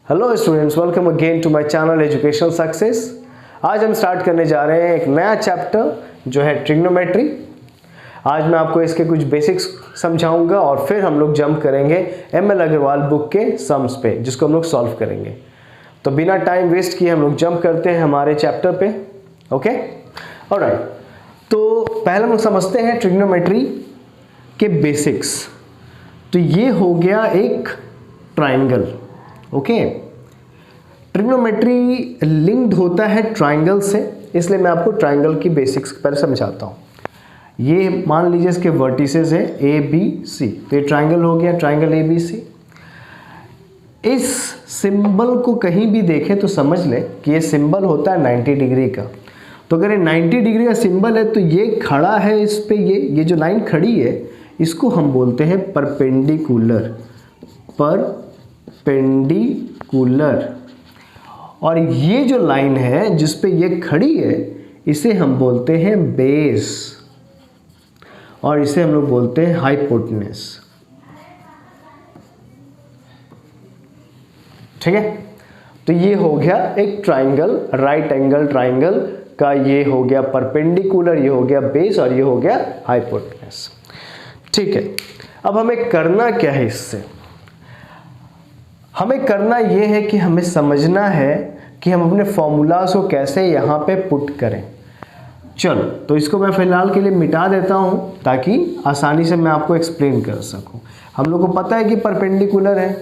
Hello students, welcome again to my channel educational success. आज हम start करने जा रहे हैं एक नया चैप्टर जो है ट्रिग्नोमेट्री। आज मैं आपको इसके कुछ बेसिक्स समझाऊंगा और फिर हम लोग जंप करेंगे एम.एल. अग्रवाल बुक के सम्स पे, जिसको हम लोग सॉल्व करेंगे। तो बिना टाइम वेस्ट किए हम लोग जंप करते हैं हमारे चैप्टर पे। Okay, all right. तो पहले हम लोग समझते हैं ट्रिग्नोमेट्री के बेसिक्स। तो ये हो गया एक ट्राइंगल। ओके, ट्रिग्नोमेट्री लिंक्ड होता है ट्राइंगल से, इसलिए मैं आपको ट्राइंगल की बेसिक्स पर समझाता हूँ। ये मान लीजिए इसके वर्टिसेस है ए बी सी, तो ये ट्राइंगल हो गया, ट्राइंगल ए बी सी। इस सिंबल को कहीं भी देखें तो समझ लें कि ये सिंबल होता है 90 डिग्री का। तो अगर ये 90 डिग्री का सिंबल है तो ये खड़ा है इस पे, ये जो लाइन खड़ी है इसको हम बोलते हैं परपेंडिकुलर। परपेंडिकुलर। और ये जो लाइन है जिस पे ये खड़ी है इसे हम बोलते हैं बेस, और इसे हम लोग बोलते हैं हाइपोटेनस। ठीक है, तो ये हो गया एक ट्राइंगल, राइट एंगल ट्राइंगल का। ये हो गया परपेंडिकुलर, ये हो गया बेस, और ये हो गया हाइपोटेनस। ठीक है, अब हमें करना क्या है इससे? हमें करना यह है कि हमें समझना है कि हम अपने फॉर्मूलाज को कैसे यहाँ पे पुट करें। चलो, तो इसको मैं फिलहाल के लिए मिटा देता हूँ ताकि आसानी से मैं आपको एक्सप्लेन कर सकूँ। हम लोग को पता है कि परपेंडिकुलर है,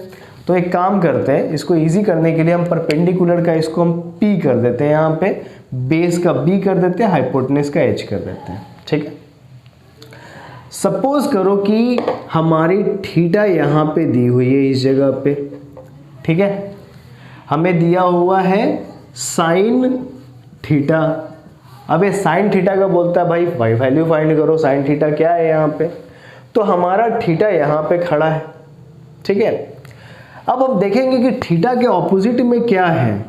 तो एक काम करते हैं, इसको इजी करने के लिए हम परपेंडिकुलर का इसको हम P कर देते हैं, यहाँ पे बेस का B कर देते हैं, हाइपोटेनस का H कर देते हैं। ठीक है, सपोज करो कि हमारी थीटा यहाँ पे दी हुई है इस जगह पे। ठीक है, हमें दिया हुआ है साइन थीटा। अब ये साइन थीटा का बोलता है भाई वैल्यू फाइंड करो, साइन थीटा क्या है यहाँ पे। तो हमारा थीटा यहाँ पे खड़ा है। ठीक है, अब हम देखेंगे कि थीटा के ऑपोजिट में क्या है,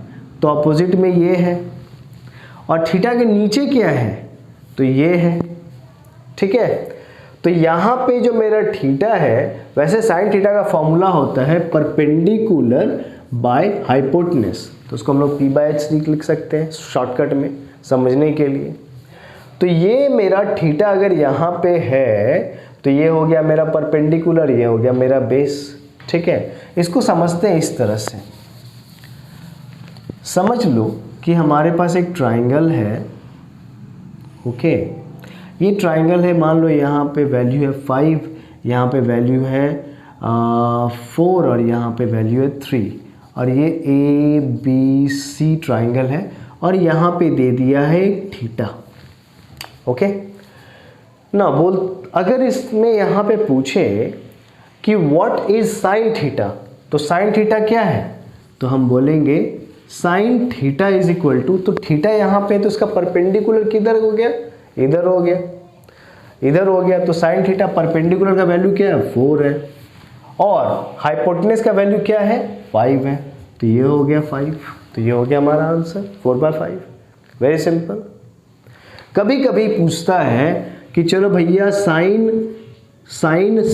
तो ऑपोजिट में ये है, और थीटा के नीचे क्या है, तो ये है। ठीक है, तो यहाँ पे जो मेरा थीटा है, वैसे साइन थीटा का फॉर्मूला होता है परपेंडिकुलर बाय हाइपोटेनस, तो उसको हम लोग P/H लिख सकते हैं शॉर्टकट में समझने के लिए। तो ये मेरा थीटा अगर यहाँ पे है तो ये हो गया मेरा परपेंडिकुलर, ये हो गया मेरा बेस। ठीक है, इसको समझते हैं इस तरह से। समझ लो कि हमारे पास एक ट्राइंगल है। ओके, ये ट्राइंगल है, मान लो यहाँ पे वैल्यू है 5, यहाँ पे वैल्यू है 4, और यहाँ पे वैल्यू है 3, और ये ABC ट्राइंगल है, और यहाँ पे दे दिया है एक थीटा। ओके ना, अगर इसमें यहाँ पे पूछे कि व्हाट इज साइन थीटा, तो साइन थीटा क्या है, तो हम बोलेंगे sine theta is equal to, तो थीटा यहाँ पे तो इसका परपेंडिकुलर किधर हो गया, इधर हो गया, इधर हो गया। तो साइन थीटा परपेंडिकुलर का वैल्यू क्या है, 4 है, और हाइपोटेनस का वैल्यू क्या है, 5 है। तो ये हो गया 5, तो ये हो गया हमारा आंसर 4/5। Very simple. कभी कभी पूछता है कि चलो भैया साइन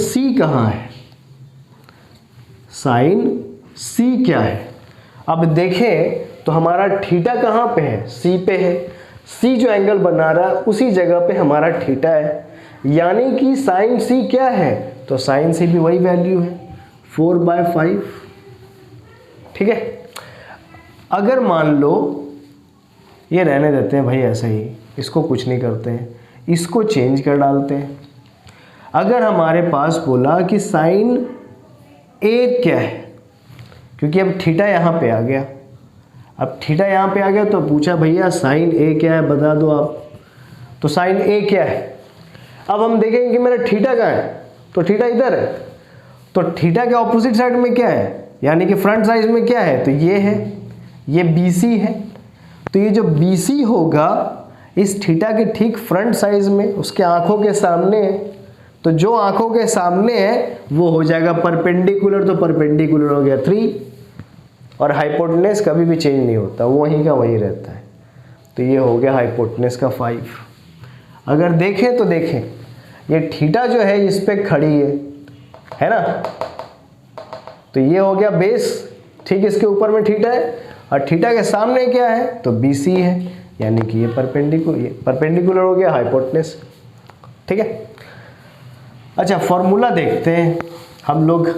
C कहाँ है, साइन C क्या है। अब देखें तो हमारा थीटा कहाँ पे है, C पे है। C जो एंगल बना रहा है उसी जगह पे हमारा थीटा है, यानी कि साइन C क्या है, तो साइन C भी वही वैल्यू है 4/5। ठीक है, अगर मान लो ये रहने देते हैं भाई ऐसा ही, इसको कुछ नहीं करते हैं, इसको चेंज कर डालते हैं। अगर हमारे पास बोला कि साइन A क्या है, क्योंकि अब थीटा यहाँ पे आ गया, अब थीटा यहाँ पे आ गया तो पूछा भैया साइन A क्या है, बता दो आप। तो साइन A क्या है, अब हम देखेंगे कि मेरा थीटा कहाँ है, तो थीटा इधर है। तो थीटा के ऑपोजिट साइड में क्या है, यानी कि फ्रंट साइड में क्या है, तो ये है, ये BC है। तो ये जो BC होगा इस थीटा के ठीक फ्रंट साइड में, उसके आंखों के सामने है। तो जो आंखों के सामने है वो हो जाएगा परपेंडिकुलर, तो परपेंडिकुलर हो गया 3, और हाइपोटेनस कभी भी चेंज नहीं होता, वो वहीं का वहीं रहता है। तो ये हो गया हाइपोटेनस का 5। अगर देखें तो देखें ये थीटा जो है इस पे खड़ी है ना, तो ये हो गया बेस, ठीक, इसके ऊपर में थीटा है और थीटा के सामने क्या है तो BC है, यानी कि ये परपेंडिकुलर हो गया हाइपोटेनस। ठीक है, अच्छा फॉर्मूला देखते हैं हम लोग।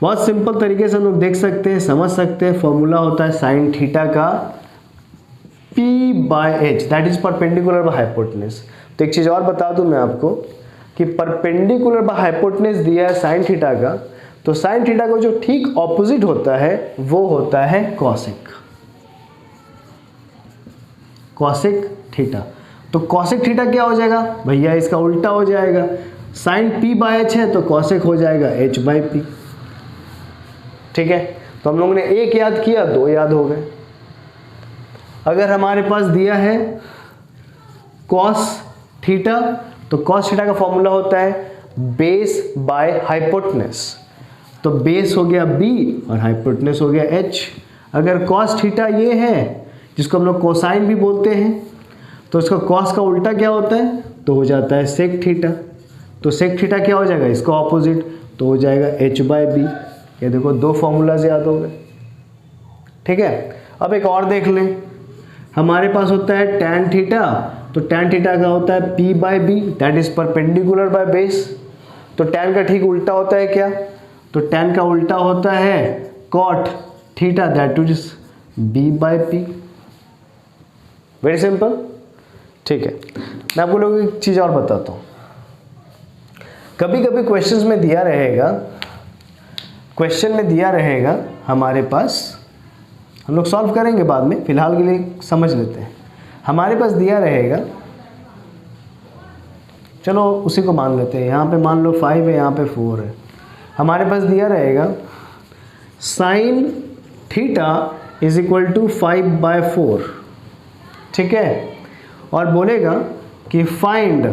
बहुत सिंपल तरीके से हम लोग देख सकते हैं, समझ सकते हैं। फॉर्मूला होता है साइन थीटा का P/H, that is perpendicular by hypotenuse. तो एक चीज और बता दूं मैं आपको कि परपेंडिकुलर बाय हाइपोटेनस दिया है साइन थीटा का, तो साइन थीटा का जो ठीक ऑपोजिट होता है वो होता है कॉसेक थीटा। तो कॉसेक थीटा क्या हो जाएगा भैया, इसका उल्टा हो जाएगा। साइन P/H है तो कॉसेक हो जाएगा H/P। ठीक है, तो हम लोगों ने एक याद किया, दो याद हो गए। अगर हमारे पास दिया है कॉस थीटा, तो कॉस थीटा का फॉर्मूला होता है बेस बाय हाइपोटेनस। तो बेस हो गया B और हाइपोटेनस हो गया H। अगर कॉस थीटा ये है जिसको हम लोग कोसाइन भी बोलते हैं, तो इसका कॉस का उल्टा क्या होता है तो हो जाता है सेक थीटा। तो सेक थीटा क्या हो जाएगा, इसका ऑपोजिट, तो हो जाएगा H/B। ये देखो दो फॉर्मूलाज याद हो गए। ठीक है, अब एक और देख लें। हमारे पास होता है tan थीटा, तो tan थीटा का होता है P/B, that is perpendicular by base. तो tan का ठीक उल्टा होता है क्या, तो tan का उल्टा होता है cot theta, that is B/P। Very simple. ठीक है, मैं आपको लोगों को एक चीज और बताता हूँ। कभी कभी क्वेश्चंस में दिया रहेगा हमारे पास, हम लोग सॉल्व करेंगे बाद में, फिलहाल के लिए समझ लेते हैं। हमारे पास दिया रहेगा, चलो उसी को मान लेते हैं। यहाँ पे मान लो 5 है, यहाँ पे 4 है। हमारे पास दिया रहेगा sine theta is equal to 5/4। ठीक है, और बोलेगा कि फाइंड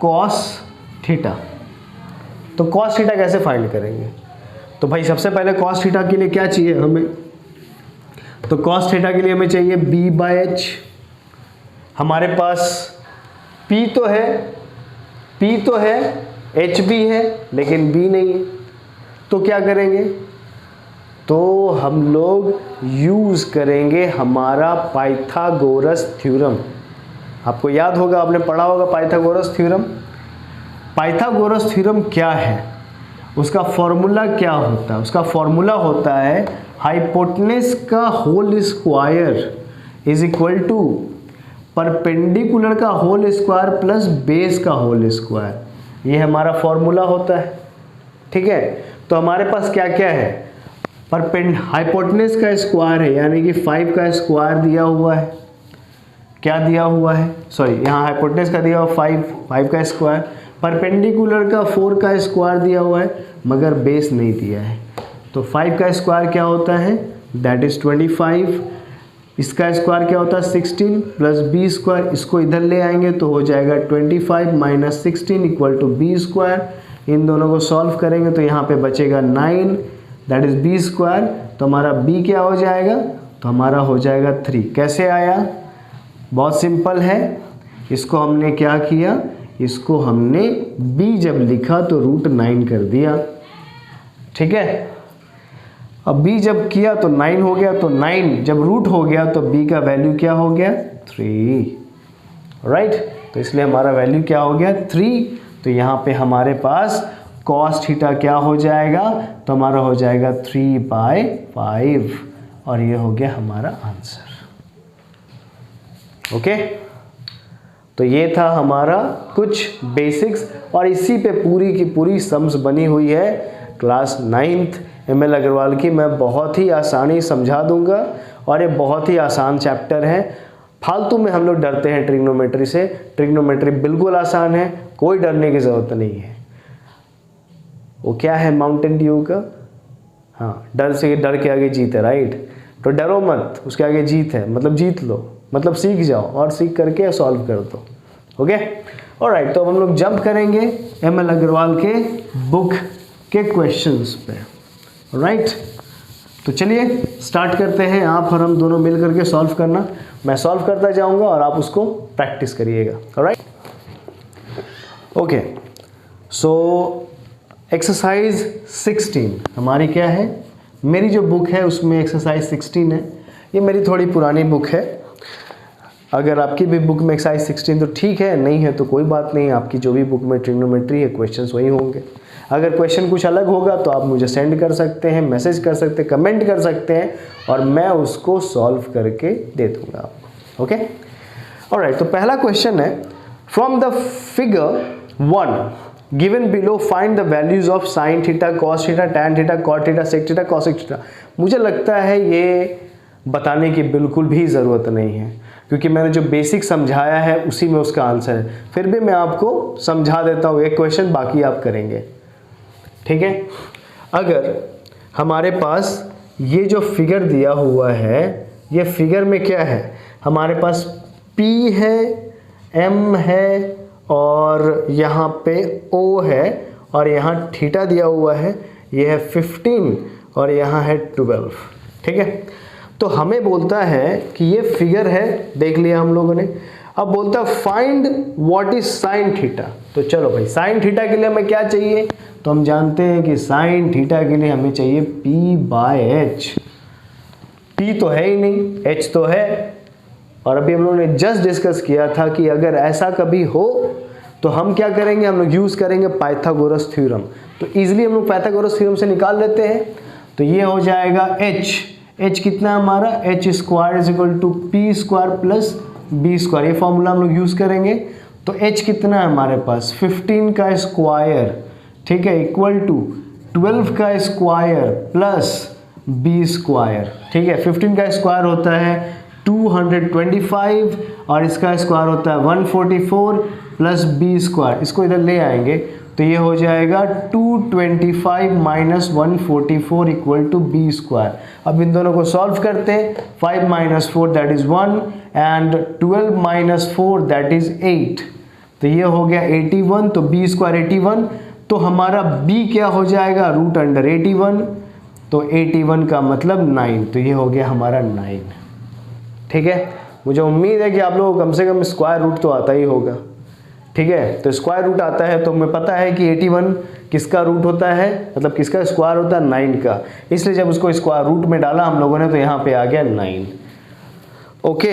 कॉस थीटा। तो कॉस थीटा कैसे फाइंड करेंगे, तो भाई सबसे पहले कॉस थीटा के लिए क्या चाहिए हमें, तो कॉस थीटा के लिए हमें चाहिए B/H। हमारे पास P तो है H भी है लेकिन B नहीं है, तो क्या करेंगे, तो हम लोग यूज करेंगे हमारा पाइथागोरस थ्योरम। आपको याद होगा, आपने पढ़ा होगा पाइथागोरस थ्योरम। पाइथागोरस थ्योरम क्या है, उसका फॉर्मूला क्या होता है, उसका फॉर्मूला होता है हाइपोटेनस का whole square is equal to perpendicular का होल स्क्वायर प्लस बेस का होल स्क्वायर। ये हमारा फॉर्मूला होता है। ठीक है, तो हमारे पास क्या क्या है, हाइपोटेनस का स्क्वायर है, यानी कि 5 का स्क्वायर दिया हुआ है। क्या दिया हुआ है, सॉरी यहाँ हाइपोटेनस का दिया हुआ 5 का स्क्वायर, परपेंडिकुलर का 4 का स्क्वायर दिया हुआ है, मगर बेस नहीं दिया है। तो 5 का स्क्वायर क्या होता है, दैट इज 25। इसका स्क्वायर क्या होता है 16 प्लस B स्क्वायर, इसको इधर ले आएंगे तो हो जाएगा 25 minus 16 equal to B square. इन दोनों को सॉल्व करेंगे तो यहाँ पे बचेगा 9, दैट इज B स्क्वायर। तो हमारा B क्या हो जाएगा, तो हमारा हो जाएगा 3। कैसे आया, बहुत सिंपल है। इसको हमने क्या किया, इसको हमने B जब लिखा तो √9 कर दिया। ठीक है, अब B जब किया तो 9 हो गया, तो 9 जब रूट हो गया तो B का वैल्यू क्या हो गया 3, राइट। तो इसलिए हमारा वैल्यू क्या हो गया 3। तो यहाँ पे हमारे पास कॉस थीटा क्या हो जाएगा, तो हमारा हो जाएगा 3/5 और ये हो गया हमारा आंसर। ओके, तो ये था हमारा कुछ बेसिक्स और इसी पे पूरी की पूरी सम्स बनी हुई है क्लास 9th ML अग्रवाल की। मैं बहुत ही आसानी समझा दूंगा और ये बहुत ही आसान चैप्टर है। फालतू में हम लोग डरते हैं ट्रिग्नोमेट्री से, ट्रिग्नोमेट्री बिल्कुल आसान है, कोई डरने की ज़रूरत नहीं है। वो क्या है माउंटेन ड्यू का, हाँ, डर के आगे जीत है, राइट। तो डरो मत, उसके आगे जीत है, मतलब जीत लो, मतलब सीख जाओ और सीख करके सॉल्व कर दो। Okay, all right. तो अब हम लोग जंप करेंगे ML अग्रवाल के बुक के क्वेश्चंस पे, राइट। तो चलिए स्टार्ट करते हैं, आप और हम दोनों मिल करके सॉल्व करना। मैं सॉल्व करता जाऊंगा और आप उसको प्रैक्टिस करिएगा, ऑलराइट। ओके, सो एक्सरसाइज 16 हमारी क्या है, मेरी जो बुक है उसमें एक्सरसाइज 16 है। ये मेरी थोड़ी पुरानी बुक है, अगर आपकी भी बुक में एक्सरसाइज 16 तो ठीक है, नहीं है तो कोई बात नहीं, आपकी जो भी बुक में ट्रिग्नोमेट्री है क्वेश्चंस वही होंगे। अगर क्वेश्चन कुछ अलग होगा तो आप मुझे सेंड कर सकते हैं, मैसेज कर सकते हैं, कमेंट कर सकते हैं और मैं उसको सॉल्व करके दे दूंगा आपको। Okay, all right. तो पहला क्वेश्चन है, from the figure 1 given below find the values of sine theta, cos theta, tan theta, cot theta, sec theta, cosec theta. मुझे लगता है ये बताने की बिल्कुल भी ज़रूरत नहीं है, क्योंकि मैंने जो बेसिक समझाया है उसी में उसका आंसर है। फिर भी मैं आपको समझा देता हूँ एक क्वेश्चन, बाकी आप करेंगे, ठीक है। अगर हमारे पास ये जो फिगर दिया हुआ है, ये फिगर में क्या है, हमारे पास P है, M है और यहाँ पे O है और यहाँ थीटा दिया हुआ है, ये है 15 और यहाँ है 12, ठीक है। तो हमें बोलता है कि ये फिगर है, देख लिया हम लोगों ने। अब बोलता है find what is sine theta. तो चलो भाई, साइन थीटा के लिए हमें क्या चाहिए, तो हम जानते हैं कि साइन थीटा के लिए हमें चाहिए P/H। P तो है ही नहीं, H तो है। और अभी हम लोगों ने जस्ट डिस्कस किया था कि अगर ऐसा कभी हो तो हम क्या करेंगे, हम लोग यूज करेंगे पाइथागोरस थ्योरम। तो इजीली हम लोग पाइथागोरस थ्योरम से निकाल लेते हैं। तो ये हो जाएगा H कितना है हमारा, H square is equal to P square plus B square. ये फॉर्मूला हम लोग यूज करेंगे। तो H कितना है हमारे पास, 15 का स्क्वायर, ठीक है, इक्वल टू 12 का स्क्वायर प्लस B स्क्वायर, ठीक है। 15 का स्क्वायर होता है 225 और इसका स्क्वायर होता है 144 प्लस B स्क्वायर। इसको इधर ले आएंगे तो ये हो जाएगा 225 minus 144 equal to B square. अब इन दोनों को सॉल्व करते हैं, 5 minus 4 that is 1 and 12 minus 4 that is 8। तो ये हो गया 81, तो B स्क्वायर 81, तो हमारा B क्या हो जाएगा, रूट अंडर 81, तो 81 का मतलब 9, तो ये हो गया हमारा 9, ठीक है। मुझे उम्मीद है कि आप लोगों को कम से कम स्क्वायर रूट तो आता ही होगा, ठीक है। तो स्क्वायर रूट आता है तो हमें पता है कि 81 किसका रूट होता है, मतलब किसका स्क्वायर होता है, 9 का। इसलिए जब उसको स्क्वायर रूट में डाला हम लोगों ने तो यहाँ पे आ गया 9। ओके,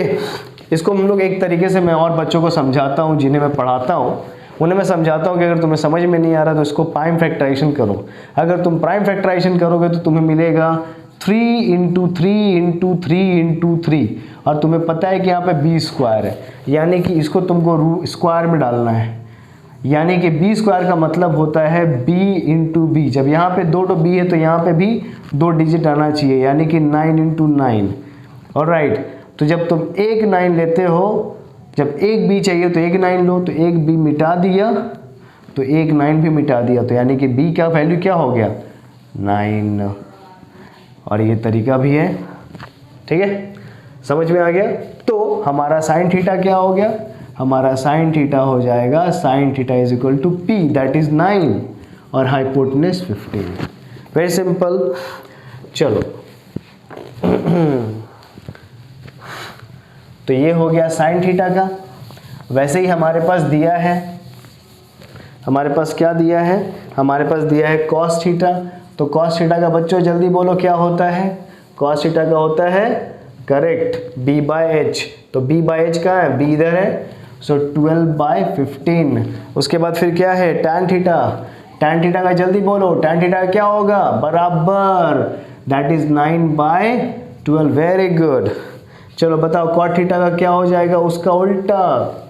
इसको हम लोग एक तरीके से मैं और बच्चों को समझाता हूँ, जिन्हें मैं पढ़ाता हूँ उन्हें मैं समझाता हूँ कि अगर तुम्हें समझ में नहीं आ रहा तो इसको प्राइम फैक्टराइजेशन करो। अगर तुम प्राइम फैक्टराइजेशन करोगे तो तुम्हें मिलेगा 3 इंटू 3 इंटू 3 इंटू 3, और तुम्हें पता है कि यहाँ पे B स्क्वायर है, यानी कि इसको तुमको स्क्वायर में डालना है, यानी कि B स्क्वायर का मतलब होता है B इंटू B। जब यहाँ पे 2 तो B है तो यहाँ पे भी 2 डिजिट आना चाहिए, यानी कि 9 इंटू 9। ऑलराइट, तो जब तुम एक 9 लेते हो, जब एक B चाहिए तो एक 9 लो, तो एक B मिटा दिया तो एक 9 भी मिटा दिया, तो यानी कि B का वैल्यू क्या हो गया, 9। और ये तरीका भी है, ठीक है, समझ में आ गया। तो हमारा साइन थीटा क्या हो गया, हमारा साइन थीटा हो जाएगा sine theta is equal to P that is 9 और हाइपोटेनस 15। Very simple. चलो तो ये हो गया साइन थीटा का। वैसे ही हमारे पास दिया है, हमारे पास क्या दिया है, हमारे पास दिया है कॉस थीटा। तो कॉस थीटा का बच्चों जल्दी बोलो क्या होता है, कॉस थीटा का होता है, करेक्ट, B/H। तो B/H कहाँ है, B इधर है, सो 12/15। उसके बाद फिर क्या है, टैन थीटा। टैन थीटा का जल्दी बोलो, टैन थीटा क्या होगा, बराबर, दैट इज 9/12। Very good. चलो बताओ कॉट थीटा का क्या हो जाएगा, उसका उल्टा।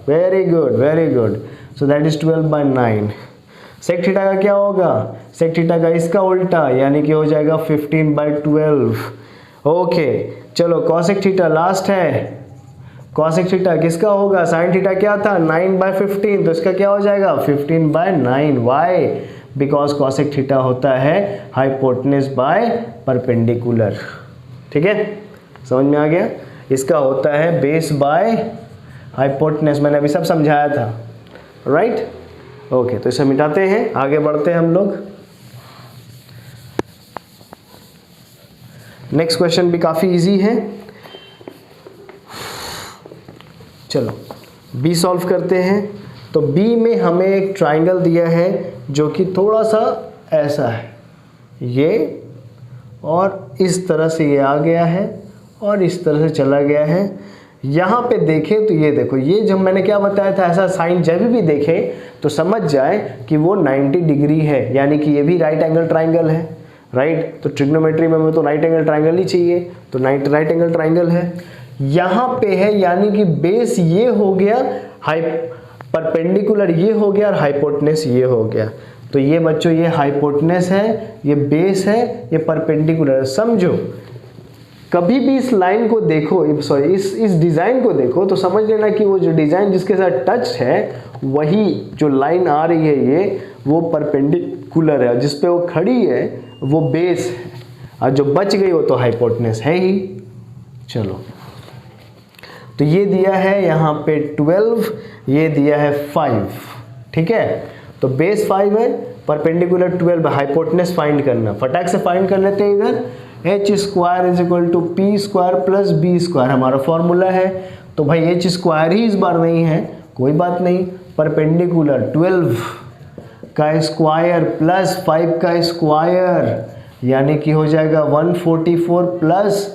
Very good, very good, so that is 12/9। Sec theta का क्या होगा, सेक थीटा का इसका उल्टा, यानी कि हो जाएगा 15/12। ओके, चलो कॉसेक थीटा लास्ट है। कॉसेक थीटा किसका होगा, साइन थीटा क्या था, 9/15, तो इसका क्या हो जाएगा 15/9। वाई, बिकॉज कॉसेक थीटा होता है हाइपोटेनस बाय परपेंडिकुलर, ठीक है, समझ में आ गया। इसका होता है बेस बाय हाइपोटेनस, मैंने अभी सब समझाया था, राइट। ओके, तो इसे मिटाते हैं, आगे बढ़ते हैं हम लोग। नेक्स्ट क्वेश्चन भी काफ़ी इजी है। चलो बी सॉल्व करते हैं। तो बी में हमें एक ट्राइंगल दिया है जो कि थोड़ा सा ऐसा है ये, और इस तरह से ये आ गया है और इस तरह से चला गया है। यहाँ पे देखें तो ये देखो, ये जब मैंने क्या बताया था, ऐसा साइन जब भी देखें तो समझ जाए कि वो 90 डिग्री है, यानी कि ये भी राइट एंगल ट्राइंगल है, राइट। तो ट्रिग्नोमेट्री में तो राइट एंगल ट्राइंगल ही चाहिए, तो राइट एंगल ट्राइंगल है। यहाँ पे है, यानी कि बेस ये हो गया, परपेंडिकुलर ये हो गया और हाइपोटेनस ये हो गया। तो ये बच्चों ये हाइपोटेनस है, ये बेस है, ये परपेंडिकुलर है। समझो, कभी भी इस लाइन को देखो, सॉरी इस डिज़ाइन को देखो तो समझ लेना कि वो जो डिज़ाइन जिसके साथ टच है वही जो लाइन आ रही है ये वो परपेंडिकुलर है, जिस पे वो खड़ी है वो बेस है, और जो बच गई वो तो हाइपोटेनस है ही। चलो, तो ये दिया है यहाँ पे 12, ये दिया है 5, ठीक है। तो बेस 5 है, परपेंडिकुलर 12, हाइपोटेनस फाइंड करना, फटाक से फाइंड कर लेते हैं। इधर h square is equal to P square plus B square हमारा फॉर्मूला है। तो भाई h स्क्वायर ही इस बार नहीं है, कोई बात नहीं, परपेंडिकुलर 12 का स्क्वायर प्लस 5 का स्क्वायर यानी कि हो जाएगा 144 प्लस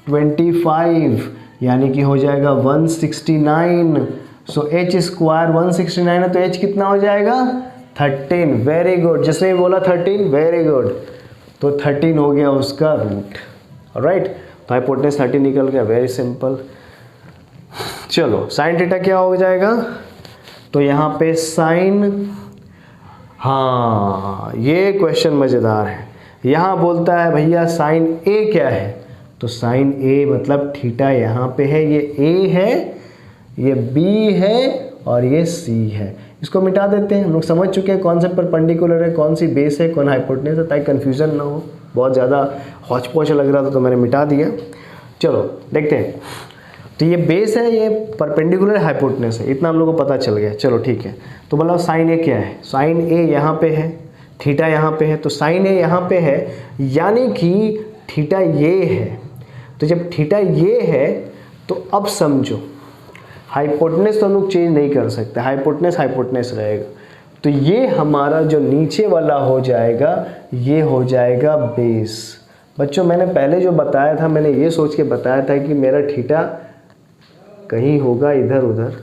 25 यानी कि हो जाएगा 169। सो h स्क्वायर 169 है तो h कितना हो जाएगा 13। वेरी गुड, जिसने बोला 13, वेरी गुड। तो 13 हो गया उसका रूट, ऑलराइट। तो हाइपोटेनस 13 निकल गया, वेरी सिंपल। चलो, साइन थीटा क्या हो जाएगा, तो यहाँ पे साइन, हाँ ये क्वेश्चन मज़ेदार है। यहाँ बोलता है भैया साइन ए क्या है, तो साइन ए मतलब थीटा यहाँ पे है, ये ए है, ये बी है और ये सी है। इसको मिटा देते हैं, हम लोग समझ चुके हैं कौन सा परपेंडिकुलर है, कौन सी बेस है, कौन हाइपोटेनस है, ताकि कन्फ्यूज़न ना हो। बहुत ज़्यादा हौच पौच लग रहा था तो मैंने मिटा दिया। चलो देखते हैं, तो ये बेस है, ये परपेंडिकुलर हाइपोटेनस है, इतना हम लोग को पता चल गया। चलो ठीक है, तो बोला साइन ए क्या है, साइन ए यहाँ पे है, थीटा यहाँ पे है, तो साइन ए यहाँ पे है यानी कि थीटा ये है। तो जब थीटा ये है तो अब समझो, हाइपोटेनस तो हम लोग चेंज नहीं कर सकते, हाइपोटेनस रहेगा। तो ये हमारा जो नीचे वाला हो जाएगा ये हो जाएगा बेस। बच्चों मैंने पहले जो बताया था, मैंने ये सोच के बताया था कि मेरा थीटा कहीं होगा इधर उधर,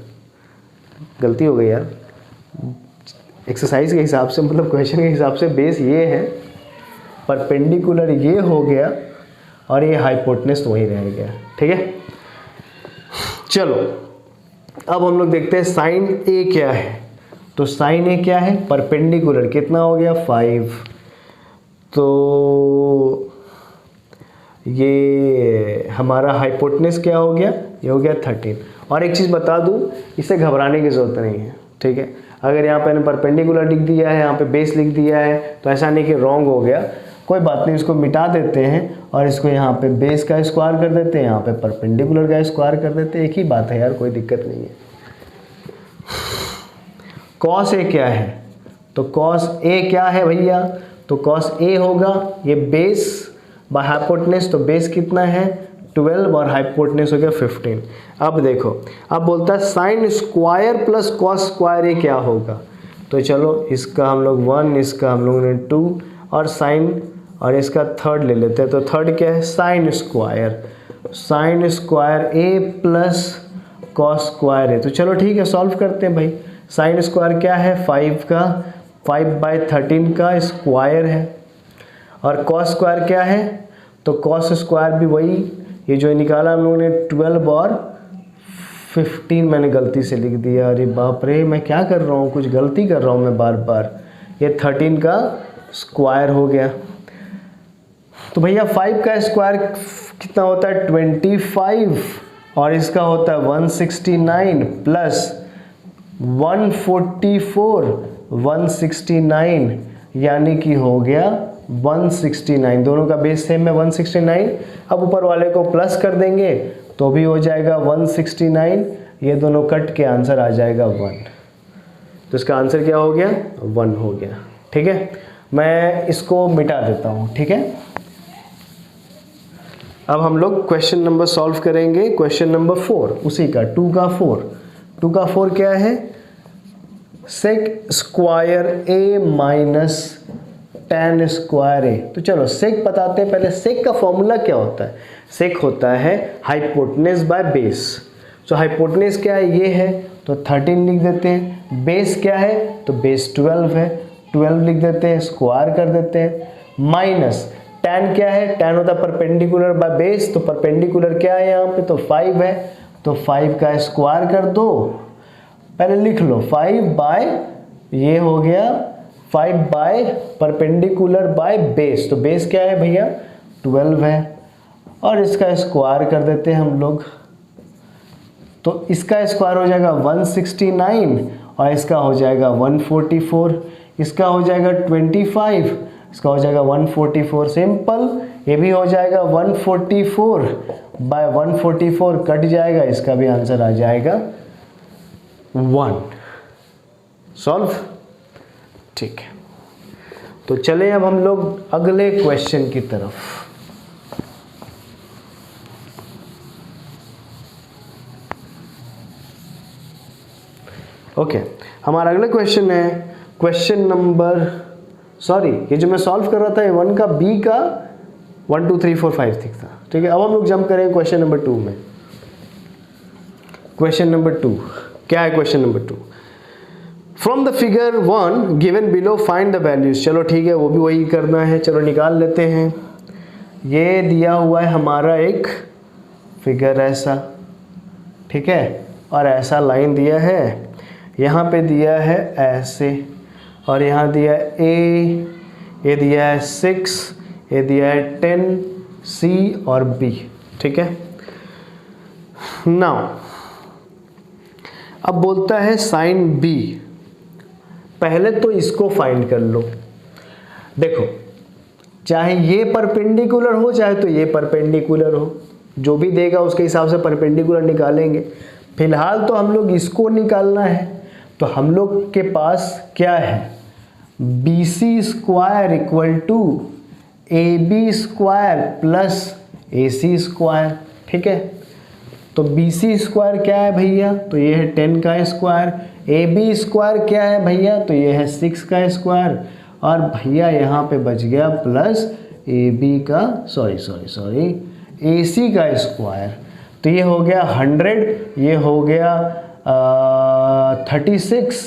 गलती हो गई यार, एक्सरसाइज के हिसाब से, मतलब क्वेश्चन के हिसाब से बेस ये है, परपेंडिकुलर ये हो गया और ये हाइपोटेनस तो वहीं रह गया, ठीक है। चलो अब हम लोग देखते हैं साइन ए क्या है। तो साइन ए क्या है, परपेंडिकुलर कितना हो गया 5, तो ये हमारा हाइपोटेनस क्या हो गया, ये हो गया 13। और एक चीज़ बता दूं, इसे घबराने की ज़रूरत नहीं है, ठीक है। अगर यहाँ पे परपेंडिकुलर लिख दिया है, यहाँ पे बेस लिख दिया है, तो ऐसा नहीं कि रॉन्ग हो गया, कोई बात नहीं, इसको मिटा देते हैं और इसको यहाँ पे बेस का स्क्वायर कर देते हैं, यहाँ पे परपेंडिकुलर का स्क्वायर कर देते हैं, एक ही बात है यार, कोई दिक्कत नहीं है। कॉस ए क्या है, तो कॉस ए क्या है भैया, तो कॉस ए होगा ये बेस बाय हाइपोटेनस, तो बेस कितना है 12 और हाइपोटेनस हो गया 15। अब देखो, अब बोलता है sine square plus cos square A क्या होगा, तो चलो इसका हम लोग 1, इसका हम लोग ने 2 और साइन, और इसका थर्ड ले लेते हैं। तो थर्ड क्या है, साइन स्क्वायर ए प्लस कॉस स्क्वायर ए। तो चलो ठीक है, सॉल्व करते हैं भाई। साइन स्क्वायर क्या है 5 का, 5/13 का स्क्वायर है, और कॉस स्क्वायर क्या है, तो कॉस स्क्वायर भी वही, ये जो निकाला हम लोगों ने 12 और 15, मैंने गलती से लिख दिया, अरे बाप रे मैं क्या कर रहा हूँ, कुछ गलती कर रहा हूँ मैं बार बार। ये 13 का स्क्वायर हो गया, तो भैया 5 का स्क्वायर कितना होता है 25, और इसका होता है 169 प्लस 144, 169 यानी कि हो गया 169, दोनों का बेस सेम है 169। अब ऊपर वाले को प्लस कर देंगे तो भी हो जाएगा 169, ये दोनों कट के आंसर आ जाएगा 1। तो इसका आंसर क्या हो गया 1 हो गया, ठीक है। मैं इसको मिटा देता हूँ, ठीक है। अब हम लोग क्वेश्चन नंबर सॉल्व करेंगे, क्वेश्चन नंबर 4 उसी का 2 का 4 क्या है, सेक स्क्वायर ए माइनस tan स्क्वायर ए। तो चलो सेक बताते हैं पहले। सेक का फॉर्मूला क्या होता है? सेक होता है हाइपोटेनस बाय बेस। तो हाइपोटेनस क्या है? ये है तो 13 लिख देते हैं। बेस क्या है? तो बेस 12 है, 12 लिख देते हैं, स्क्वायर कर देते हैं। माइनस tan क्या है? tan होता है परपेंडिकुलर बाय बेस, तो परपेंडिकुलर क्या है यहाँ पे? तो 5 है, तो 5 का स्क्वायर कर दो। पहले लिख लो 5 बाय, ये हो गया 5 बाय परपेंडिकुलर बाय बेस, तो बेस क्या है भैया? 12 है, और इसका स्क्वायर कर देते हैं हम लोग। तो इसका स्क्वायर हो जाएगा 169 और इसका हो जाएगा 144, इसका हो जाएगा 25, इसका हो जाएगा 144। सिंपल, ये भी हो जाएगा 144 बाय 144 कट जाएगा, इसका भी आंसर आ जाएगा 1। सॉल्व। ठीक है, तो चलें अब हम लोग अगले क्वेश्चन की तरफ। ओके, हमारा अगला क्वेश्चन है क्वेश्चन नंबर, सॉरी ये जो मैं सॉल्व कर रहा था 1 का, बी का 1 2 3 4 5 6 था। ठीक है, अब हम लोग जंप करें क्वेश्चन नंबर 2 में। क्वेश्चन नंबर 2 क्या है? Question number 2, from the figure 1 given below find the values. चलो ठीक है, वो भी वही करना है, चलो निकाल लेते हैं। ये दिया हुआ है हमारा एक फिगर ऐसा, ठीक है, और ऐसा लाइन दिया है, यहाँ पे दिया है ऐसे, और यहाँ दिया है ए, ये दिया है 6, ये दिया है 10, सी और बी। ठीक है, नाउ अब बोलता है साइन बी। पहले तो इसको फाइंड कर लो। देखो, चाहे ये परपेंडिकुलर हो चाहे तो ये परपेंडिकुलर हो, जो भी देगा उसके हिसाब से परपेंडिकुलर निकालेंगे। फिलहाल तो हम लोग इसको निकालना है, तो हम लोग के पास क्या है? B C square equal to A B square plus A C square. ठीक है, तो बी सी स्क्वायर क्या है भैया? तो ये है 10 का स्क्वायर। ए बी स्क्वायर क्या है भैया? तो ये है 6 का स्क्वायर, और भैया यहाँ पे बच गया प्लस ए बी का, सॉरी ए सी का स्क्वायर। तो ये हो गया 100, ये हो गया 36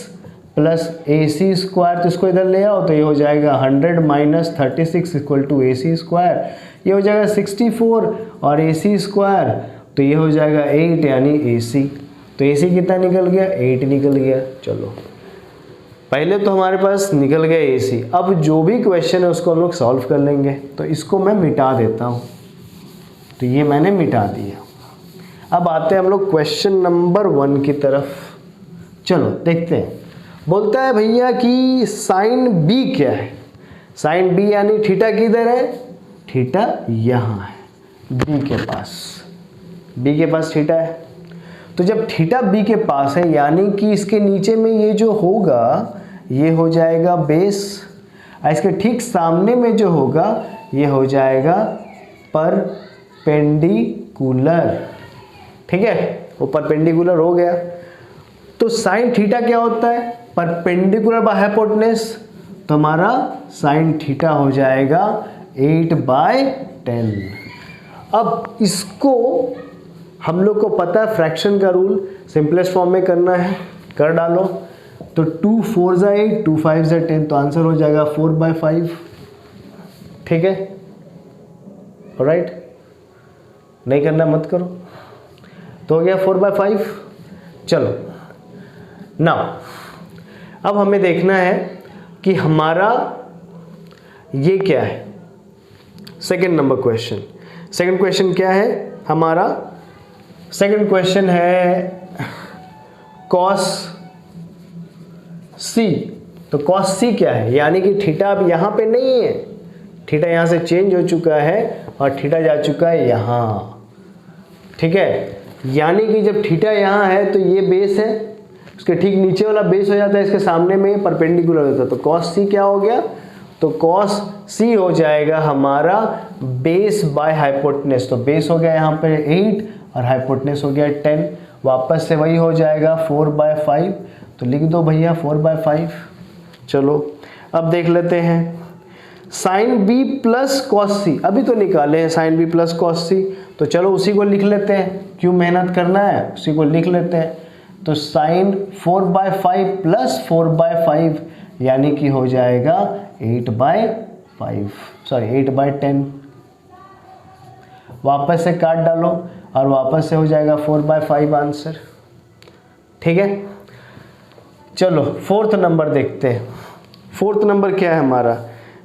प्लस ए सी स्क्वायर, तो इसको इधर ले आओ तो ये हो जाएगा 100 minus 36 equal to A C square, ये हो जाएगा 64, और ए सी स्क्वायर तो ये हो जाएगा 8 यानी ए सी। तो ए सी कितना निकल गया? 8 निकल गया। चलो, पहले तो हमारे पास निकल गया ए सी। अब जो भी क्वेश्चन है उसको हम लोग सॉल्व कर लेंगे। तो इसको मैं मिटा देता हूँ, तो ये मैंने मिटा दिया। अब आते हैं हम लोग क्वेश्चन नंबर 1 की तरफ। चलो देखते हैं। बोलता है भैया कि साइन बी क्या है? साइन बी यानी थीटा किधर है? थीटा यहाँ है, बी के पास। बी के पास थीटा है, तो जब थीटा बी के पास है यानी कि इसके नीचे में ये जो होगा ये हो जाएगा बेस, और इसके ठीक सामने में जो होगा ये हो जाएगा परपेंडिकुलर। ठीक है, वो परपेंडिकुलर हो गया। तो साइन थीटा क्या होता है? परपेंडिकुलर बाय हाइपोटेनस, तो हमारा साइन थीटा हो जाएगा 8/10। अब इसको हम लोग को पता है फ्रैक्शन का रूल, सिंपलेस्ट फॉर्म में करना है, कर डालो। तो 2 4 ज़ा 8, 2 5 ज़ा 10, तो आंसर हो जाएगा 4/5। ठीक है, ऑलराइट, नहीं करना मत करो। तो हो गया 4/5। चलो नाउ अब हमें देखना है कि हमारा ये क्या है। Second number question, second question क्या है हमारा? सेकंड क्वेश्चन है cos c। तो cos c क्या है? यानी कि थीटा अब यहाँ पे नहीं है, थीटा यहाँ से चेंज हो चुका है और थीटा जा चुका है यहाँ। ठीक है, यानी कि जब थीटा यहाँ है तो ये बेस है, उसके ठीक नीचे वाला बेस हो जाता है, इसके सामने में परपेंडिकुलर होता है। तो cos c क्या हो गया? तो cos c हो जाएगा हमारा बेस बाय हाइपोटेनस। तो बेस हो गया यहाँ पे 8 और हाइपोटेनस हो गया 10, वापस से वही हो जाएगा 4/5। तो लिख दो भैया 4/5। चलो अब देख लेते हैं। साइन बी प्लस कॉस सी, अभी तो निकाले हैं साइन बी प्लस कॉस सी, तो चलो उसी को लिख लेते हैं, क्यों मेहनत करना है, उसी को लिख लेते हैं। तो साइन 4/5 प्लस 4/5 यानी कि हो जाएगा 8/5, सॉरी 8/10। वापस से काट डालो और वापस से हो जाएगा 4/5 आंसर। ठीक है, चलो फोर्थ नंबर देखते हैं। फोर्थ नंबर क्या है हमारा,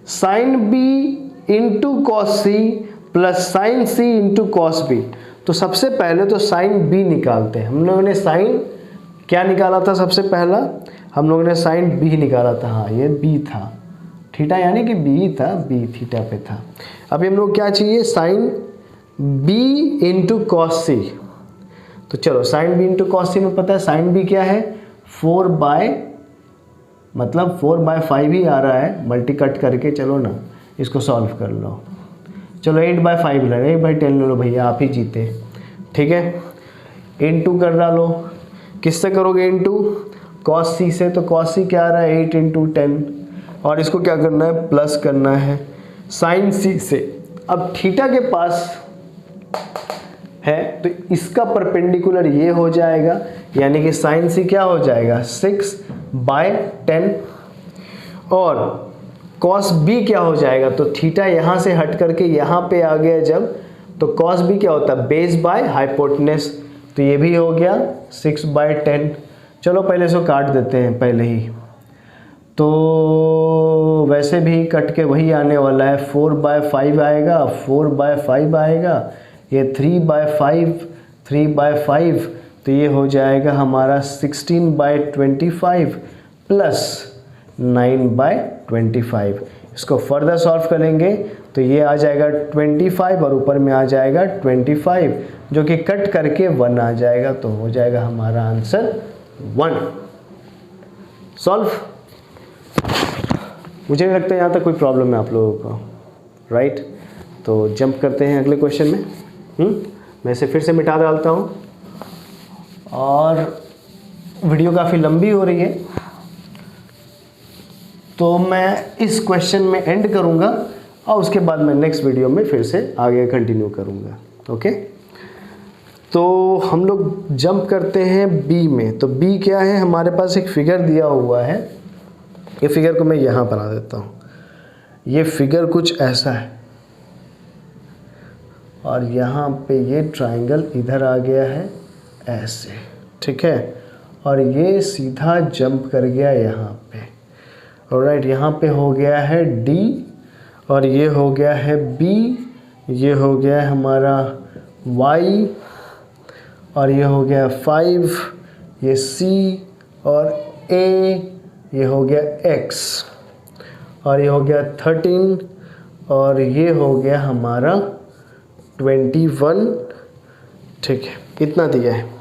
sine B into cos C plus sine C into cos B. तो सबसे पहले तो साइन बी निकालते हैं। हम लोगों ने साइन क्या निकाला था, सबसे पहला हम लोगों ने साइन बी निकाला था, हाँ ये बी था, थीटा यानी कि बी था, बी थीटा पे था। अभी हम लोग क्या चाहिए, साइन बी इंटू कॉस सी। तो चलो साइन बी इंटू कॉस सी में पता है साइन बी क्या है, 4/5 ही आ रहा है, मल्टी कट करके चलो ना इसको सॉल्व कर लो। चलो 8/5 ले लो, 8/10 ले लो भैया, आप ही जीते। ठीक है, इंटू कर डालो, किससे करोगे इंटू, कॉस सी से। तो कॉस सी क्या आ रहा है 8 × 10, और इसको क्या करना है प्लस करना है साइन सी से। अब थीटा के पास है तो इसका परपेंडिकुलर ये हो जाएगा, यानी कि साइन सी क्या हो जाएगा 6/10, और कॉस बी क्या हो जाएगा, तो थीटा यहाँ से हट करके यहाँ पे आ गया जब, तो कॉस बी क्या होता है बेस बाय हाइपोटेनस, तो ये भी हो गया 6/10। चलो पहले इसको काट देते हैं पहले ही, तो वैसे भी कट के वही आने वाला है, 4/5 आएगा, 4/5 आएगा, ये 3/5, तो ये हो जाएगा हमारा 16/25 प्लस 9/25। इसको फर्दर सॉल्व करेंगे तो ये आ जाएगा 25 और ऊपर में आ जाएगा 25, जो कि कट करके 1 आ जाएगा, तो हो जाएगा हमारा आंसर 1। सॉल्व। मुझे नहीं लगता यहाँ तक कोई प्रॉब्लम है आप लोगों को, राइट। तो जंप करते हैं अगले क्वेश्चन में। मैं इसे फिर से मिटा डालता हूँ, और वीडियो काफ़ी लंबी हो रही है तो मैं इस क्वेश्चन में एंड करूँगा, और उसके बाद मैं नेक्स्ट वीडियो में फिर से आगे कंटिन्यू करूँगा। ओके, तो हम लोग जंप करते हैं बी में। तो बी क्या है, हमारे पास एक फिगर दिया हुआ है, ये फिगर को मैं यहाँ बना देता हूँ। ये फिगर कुछ ऐसा है, और यहाँ पे ये ट्राइंगल इधर आ गया है ऐसे, ठीक है, और ये सीधा जंप कर गया यहाँ पे। ऑलराइट, यहाँ पे हो गया है डी, और ये हो गया है बी, ये हो गया है हमारा वाई, और ये हो गया 5, ये सी, और ए, ये हो गया x, और ये हो गया 13, और ये हो गया हमारा 21। ठीक है, इतना दिया है।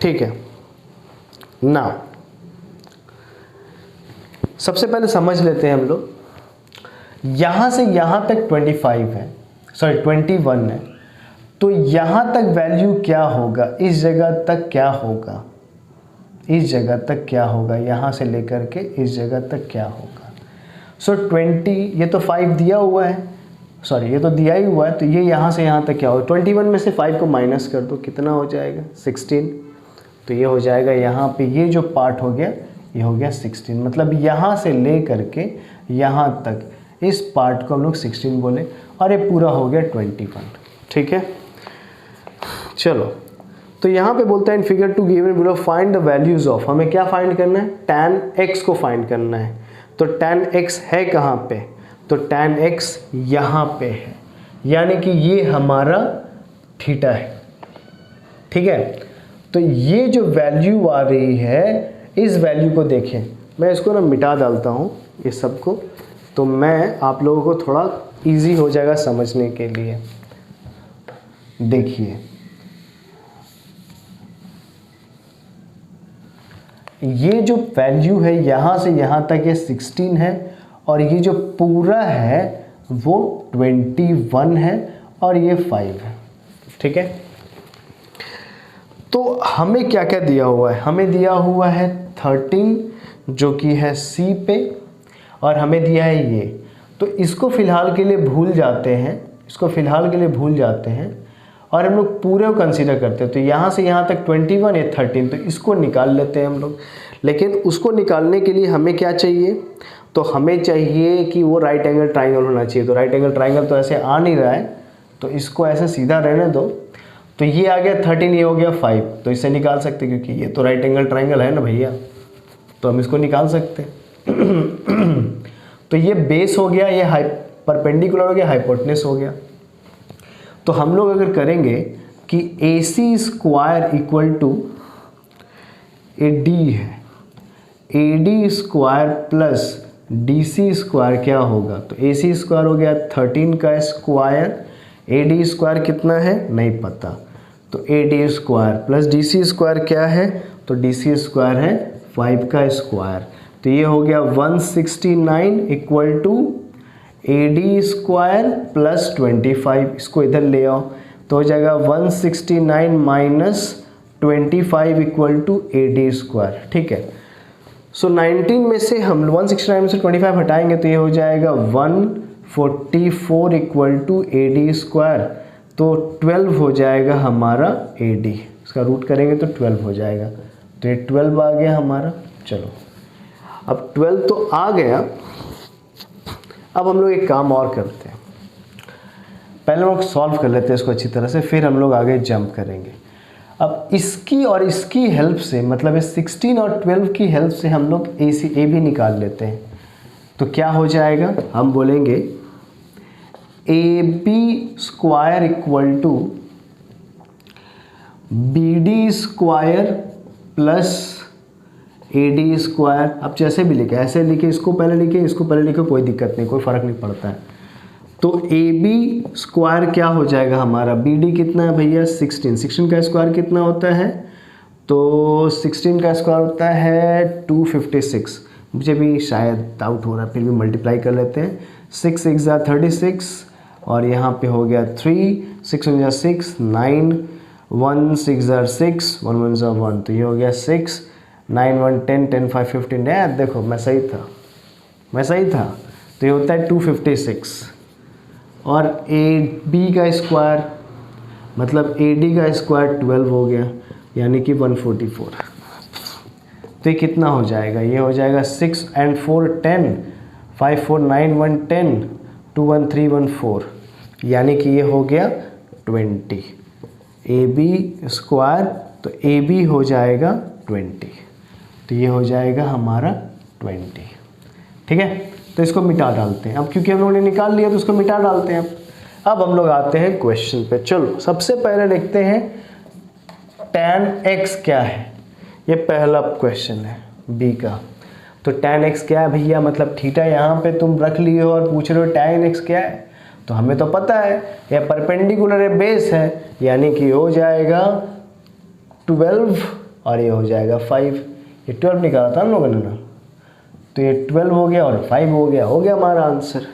ठीक है, नाउ सबसे पहले समझ लेते हैं हम लोग, यहाँ से यहाँ तक 25 है, सॉरी 21 है, तो यहाँ तक वैल्यू क्या होगा, इस जगह तक क्या होगा, इस जगह तक क्या होगा, यहाँ से लेकर के इस जगह तक क्या होगा। सो 20, ये तो 5 दिया हुआ है, सॉरी ये तो दिया ही हुआ है, तो ये यहाँ से यहाँ तक क्या होगा, 21 में से 5 को माइनस कर दो, कितना हो जाएगा 16, तो ये हो जाएगा यहाँ पे ये जो पार्ट हो गया ये हो गया 16, मतलब यहाँ से ले करके यहाँ तक इस पार्ट को हम लोग 16 बोले, और ये पूरा हो गया 21। ठीक है, चलो तो यहाँ पे बोलता है in figure two given below find the values of, हमें क्या फाइंड करना है, tan x को फाइंड करना है। तो tan x है कहाँ पे, तो tan x यहाँ पे है, यानी कि ये हमारा थीटा है। ठीक है, तो ये जो वैल्यू आ रही है, इस वैल्यू को देखें, मैं इसको ना मिटा डालता हूँ ये सबको, तो मैं आप लोगों को थोड़ा इजी हो जाएगा समझने के लिए। देखिए ये जो वैल्यू है यहाँ से यहाँ तक ये 16 है, और ये जो पूरा है वो 21 है, और ये 5 है। ठीक है, तो हमें क्या क्या दिया हुआ है, हमें दिया हुआ है 13, जो कि है C पे, और हमें दिया है ये। तो इसको फ़िलहाल के लिए भूल जाते हैं, इसको फ़िलहाल के लिए भूल जाते हैं और हम लोग पूरे को कंसीडर करते हैं। तो यहाँ से यहाँ तक 21 है 13, तो इसको निकाल लेते हैं हम लोग। लेकिन उसको निकालने के लिए हमें क्या चाहिए, तो हमें चाहिए कि वो राइट एंगल ट्राइंगल होना चाहिए। तो राइट एंगल ट्राइंगल तो ऐसे आ नहीं रहा है, तो इसको ऐसे सीधा रहने दो। तो ये आ गया 13, ये हो गया 5, तो इससे निकाल सकते क्योंकि ये तो राइट एंगल ट्राइंगल है ना भैया, तो हम इसको निकाल सकते हैं। तो ये बेस हो गया, ये परपेंडिकुलर हो गया, हाइपोटेनस हो गया। तो हम लोग अगर करेंगे कि AC square equal to AD है, AD square plus DC square क्या होगा, तो AC स्क्वायर हो गया 13 का स्क्वायर, AD स्क्वायर कितना है नहीं पता, तो AD square plus DC square क्या है, तो DC स्क्वायर है 5 का स्क्वायर। तो ये हो गया 169 equal to AD square plus 25, इसको इधर ले आओ तो हो जाएगा 169 minus 25 equal to AD square. ठीक है, सो 19 में से हम 169 में से 25 हटाएंगे तो ये हो जाएगा 144 इक्वल टू AD स्क्वायर, तो 12 हो जाएगा हमारा AD, इसका रूट करेंगे तो 12 हो जाएगा, तो ये 12 आ गया हमारा। चलो अब 12 तो आ गया, अब हम लोग एक काम और करते हैं, पहले हम लोग सॉल्व कर लेते हैं इसको अच्छी तरह से, फिर हम लोग आगे जंप करेंगे। अब इसकी और इसकी हेल्प से, मतलब इस 16 और 12 की हेल्प से हम लोग AB निकाल लेते हैं। तो क्या हो जाएगा, हम बोलेंगे AB square equal to BD square plus AD square. अब जैसे भी लिखे, ऐसे लिखे, इसको पहले लिखे, इसको पहले लिखे, कोई दिक्कत नहीं, कोई फ़र्क नहीं पड़ता है। तो AB स्क्वायर क्या हो जाएगा हमारा, BD कितना है भैया 16, 16 का स्क्वायर कितना होता है, तो 16 का स्क्वायर होता है 256, मुझे भी शायद डाउट हो रहा है, फिर भी मल्टीप्लाई कर लेते हैं। 6 6 36 और यहाँ पे हो गया 3, 6 6 9, 1 6 6, 1 1 1, तो ये हो गया 6, 9 1 10, 10 5 15। देखो मैं सही था, तो ये होता है 256। और AB का स्क्वायर मतलब AD का स्क्वायर 12 हो गया, यानी कि 144। तो ये कितना हो जाएगा, ये हो जाएगा 6 and 4 10, 5 4 9 1 10, 2 1 3 1 4, यानी कि ये हो गया 20। AB स्क्वायर, तो AB हो जाएगा 20, तो ये हो जाएगा हमारा 20। ठीक है, तो इसको मिटा डालते हैं। अब क्योंकि हम लोगों ने निकाल लिया तो इसको मिटा डालते हैं। अब हम लोग आते हैं क्वेश्चन पे। चलो सबसे पहले देखते हैं tan x क्या है, ये पहला क्वेश्चन है बी का। तो tan x क्या है भैया, मतलब थीटा यहाँ पे तुम रख लिए हो और पूछ रहे हो tan x क्या है, तो हमें तो पता है ये परपेंडिकुलर है, बेस है, यानी कि हो जाएगा 12 और ये हो जाएगा 5। ये 12 निकाला था हम लोगों ने ना, तो ये 12 हो गया और 5 हो गया हमारा आंसर।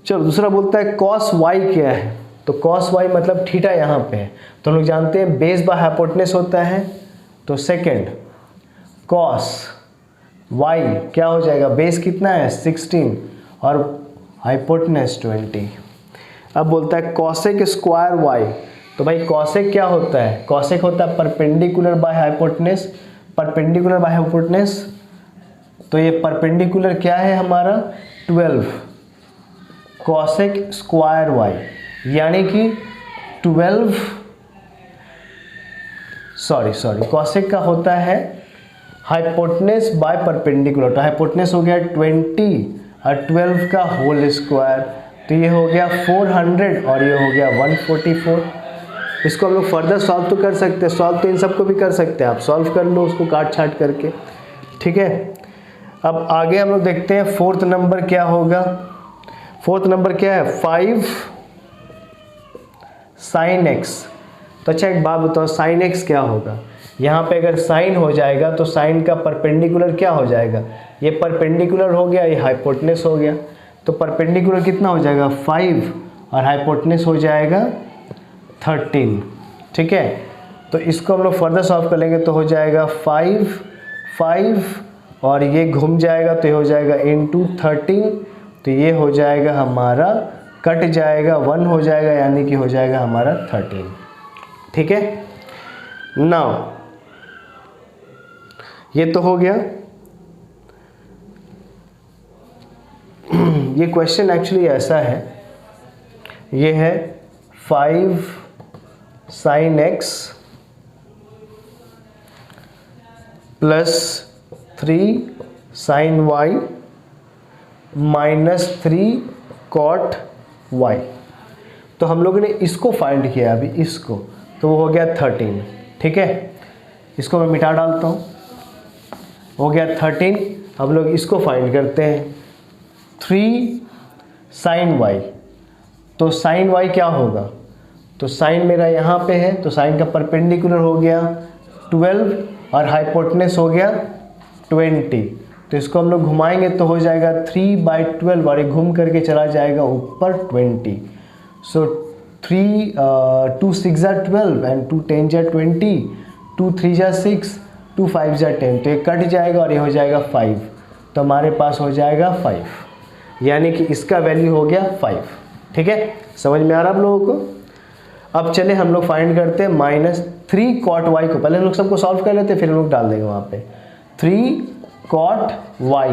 चलो दूसरा बोलता है cos y क्या है, तो cos y मतलब थीटा यहाँ पे है, तो हम लोग जानते हैं बेस बाय हाइपोटेनस होता है, तो सेकंड cos y क्या हो जाएगा, बेस कितना है 16 और हाइपोटेनस 20। अब बोलता है cosec स्क्वायर y, तो भाई cosec क्या होता है, cosec होता है perpendicular by hypotenuse, perpendicular by hypotenuse, तो ये परपेंडिकुलर क्या है हमारा 12 cosec स्क्वायर y, यानी कि 12 cosec का होता है हाइपोटेनस बाय परपेंडिकुलर, तो हाइपोटेनस हो गया 20 और 12 का होल स्क्वायर, तो ये हो गया 400 और ये हो गया 144। इसको हम लोग फर्दर सॉल्व तो कर सकते हैं, सॉल्व तो इन सबको भी कर सकते हैं, आप सॉल्व कर लो उसको काट छाट करके। ठीक है, अब आगे हम लोग देखते हैं फोर्थ नंबर क्या होगा। फोर्थ नंबर क्या है 5 sin x। तो अच्छा एक बात बताओ, sin x क्या होगा, यहाँ पे अगर साइन हो जाएगा तो साइन का परपेंडिकुलर क्या हो जाएगा, ये परपेंडिकुलर हो गया, ये हाइपोटेनस हो गया, तो परपेंडिकुलर कितना हो जाएगा 5 और हाइपोटेनस हो जाएगा 13। ठीक है, तो इसको हम लोग फर्दर सॉल्व कर लेंगे तो हो जाएगा 5 5 और ये घूम जाएगा तो ये हो जाएगा इंटू 13, तो ये हो जाएगा हमारा, कट जाएगा 1 हो जाएगा, यानी कि हो जाएगा हमारा 13। ठीक है, नाउ ये तो हो गया। ये क्वेश्चन एक्चुअली ऐसा है, ये है 5 sin x plus 3 sin y minus 3 cot y। तो हम लोगों ने इसको फाइंड किया अभी, इसको, तो वो हो गया 13। ठीक है, इसको मैं मिटा डालता हूँ, हो गया 13। अब लोग इसको फाइंड करते हैं, 3 sin y, तो sin y क्या होगा, तो sin मेरा यहाँ पे है, तो sin का परपेंडिकुलर हो गया 12 और हाइपोटेनस हो गया 20। तो इसको हम लोग घुमाएंगे तो हो जाएगा 3/12 और ये घूम करके चला जाएगा ऊपर 20। सो 2 6 जा 12 एंड 2 10 जा 20, 2 3 जा 6, 2 5 जा 10, तो ये कट जाएगा और ये हो जाएगा 5, तो हमारे पास हो जाएगा 5, यानी कि इसका वैल्यू हो गया 5। ठीक है, समझ में आ रहा आप लोगों को। अब चले हम लोग फाइंड करते हैं -3 cot y को, पहले हम लोग सबको सॉल्व कर लेते, फिर हम लोग डाल देंगे वहाँ पे 3 cot y।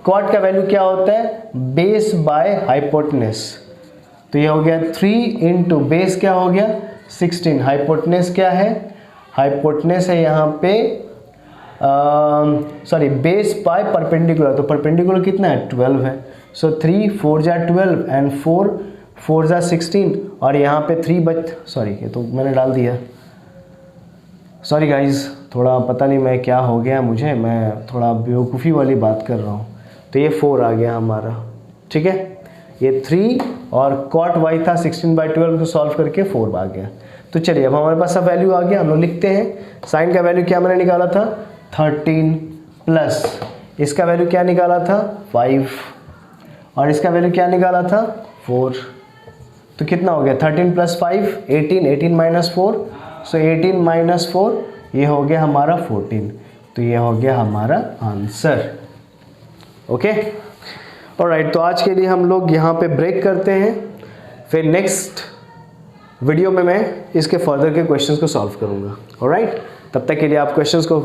cot का वैल्यू क्या होता है, बेस बाय हाइपोटेनस, तो ये हो गया 3 इंटू बेस क्या हो गया 16, हाइपोटेनस क्या है, हाइपोटेनस है यहाँ पे सॉरी बेस बाय परपेंडिकुलर, तो परपेंडिकुलर कितना है 12 है। सो 3 4 जा 12 एंड 4 4 जा 16 और यहाँ पे 3 सॉरी ये तो मैंने डाल दिया, सॉरी गाइज, थोड़ा पता नहीं मैं क्या हो गया मुझे, मैं थोड़ा बेवकूफ़ी वाली बात कर रहा हूँ। तो ये 4 आ गया हमारा। ठीक है, ये 3 और cot y था 16/12 को सॉल्व करके 4 आ गया। तो चलिए अब हमारे पास सब वैल्यू आ गया, हम लोग लिखते हैं। साइन का वैल्यू क्या मैंने निकाला था 13 प्लस इसका वैल्यू क्या निकाला था 5 और इसका वैल्यू क्या निकाला था 4, तो कितना हो गया 13 प्लस 5 18, 18 माइनस 4, सो 18 माइनस 4 ये हो गया हमारा 14, तो ये हो गया हमारा आंसर। ओके, ऑलराइट, तो आज के लिए हम लोग यहाँ पे ब्रेक करते हैं, फिर नेक्स्ट वीडियो में मैं इसके फर्दर के क्वेश्चंस को सॉल्व करूँगा। ऑलराइट, तब तक के लिए आप क्वेश्चंस को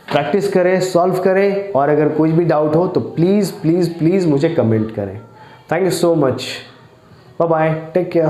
प्रैक्टिस करें, सॉल्व करें, और अगर कोई भी डाउट हो तो प्लीज़ प्लीज़ प्लीज़ मुझे कमेंट करें। Thank you so much, bye bye, take care.